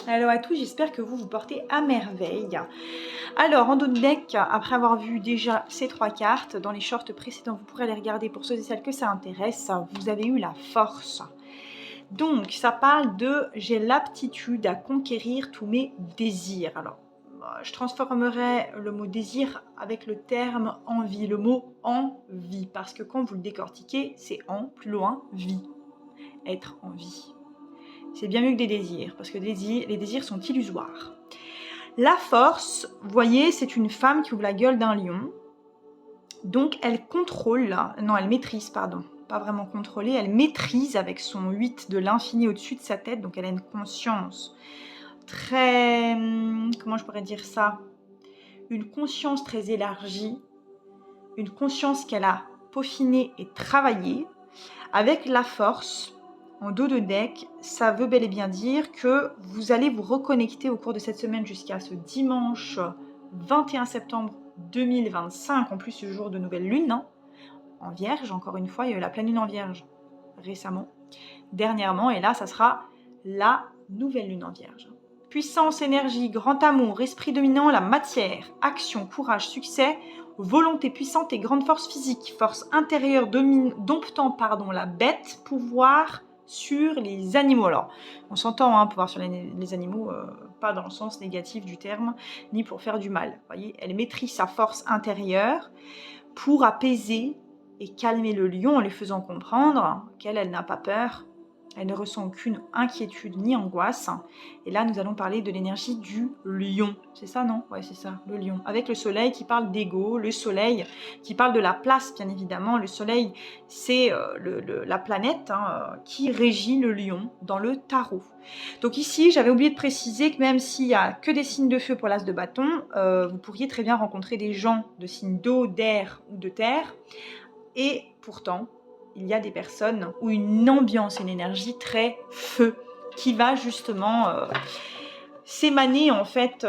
Hello à tous, j'espère que vous vous portez à merveille. Alors, en dos de deck, après avoir vu déjà ces 3 cartes, dans les shorts précédents, vous pourrez les regarder pour ceux et celles que ça intéresse, vous avez eu la force. Donc, ça parle de « j'ai l'aptitude à conquérir tous mes désirs ». Alors, je transformerai le mot « désir » avec le terme « envie », le mot « envie », parce que quand vous le décortiquez, c'est « en » plus loin, « vie », être en vie. C'est bien mieux que des désirs, parce que les désirs sont illusoires. La force, vous voyez, c'est une femme qui ouvre la gueule d'un lion. Donc, elle contrôle, non, elle maîtrise, pardon, pas vraiment contrôler, elle maîtrise avec son 8 de l'infini au-dessus de sa tête. Donc, elle a une conscience très, comment je pourrais dire ça? Une conscience très élargie, une conscience qu'elle a peaufinée et travaillée. Avec la force, en dos de deck, ça veut bel et bien dire que vous allez vous reconnecter au cours de cette semaine jusqu'à ce dimanche 21 septembre 2025, en plus ce jour de nouvelle lune, hein, en Vierge. Encore une fois, il y a eu la pleine lune en Vierge récemment, dernièrement, et là, ça sera la nouvelle lune en Vierge. Puissance, énergie, grand amour, esprit dominant, la matière, action, courage, succès, volonté puissante et grande force physique, force intérieure domptant la bête, pouvoir sur les animaux. Alors, on s'entend, hein, pouvoir sur les animaux, pas dans le sens négatif du terme, ni pour faire du mal. Vous voyez, elle maîtrise sa force intérieure pour apaiser et calmer le lion en lui faisant comprendre qu'elle n'a pas peur. Elle ne ressent aucune inquiétude ni angoisse. Et là, nous allons parler de l'énergie du lion. C'est ça, non? Ouais, c'est ça, le lion. Avec le soleil qui parle d'ego, le soleil qui parle de la place, bien évidemment. Le soleil, c'est la planète qui régit le lion dans le tarot. Donc ici, j'avais oublié de préciser que même s'il n'y a que des signes de feu pour l'as de bâton, vous pourriez très bien rencontrer des gens de signes d'eau, d'air ou de terre. Et pourtant, il y a des personnes où une ambiance, une énergie très feu qui va justement s'émaner en fait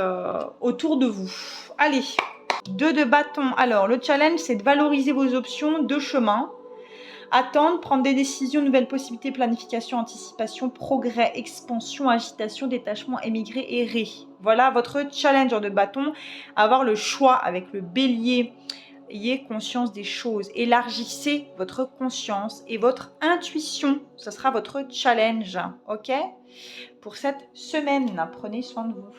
autour de vous. Allez, 2 de bâton. Alors, le challenge, c'est de valoriser vos options, 2 chemins. Attendre, prendre des décisions, nouvelles possibilités, planification, anticipation, progrès, expansion, agitation, détachement, émigrer, errer. Voilà votre challenge de bâton. Avoir le choix avec le bélier. Ayez conscience des choses, élargissez votre conscience et votre intuition. Ce sera votre challenge, ok? Pour cette semaine, prenez soin de vous.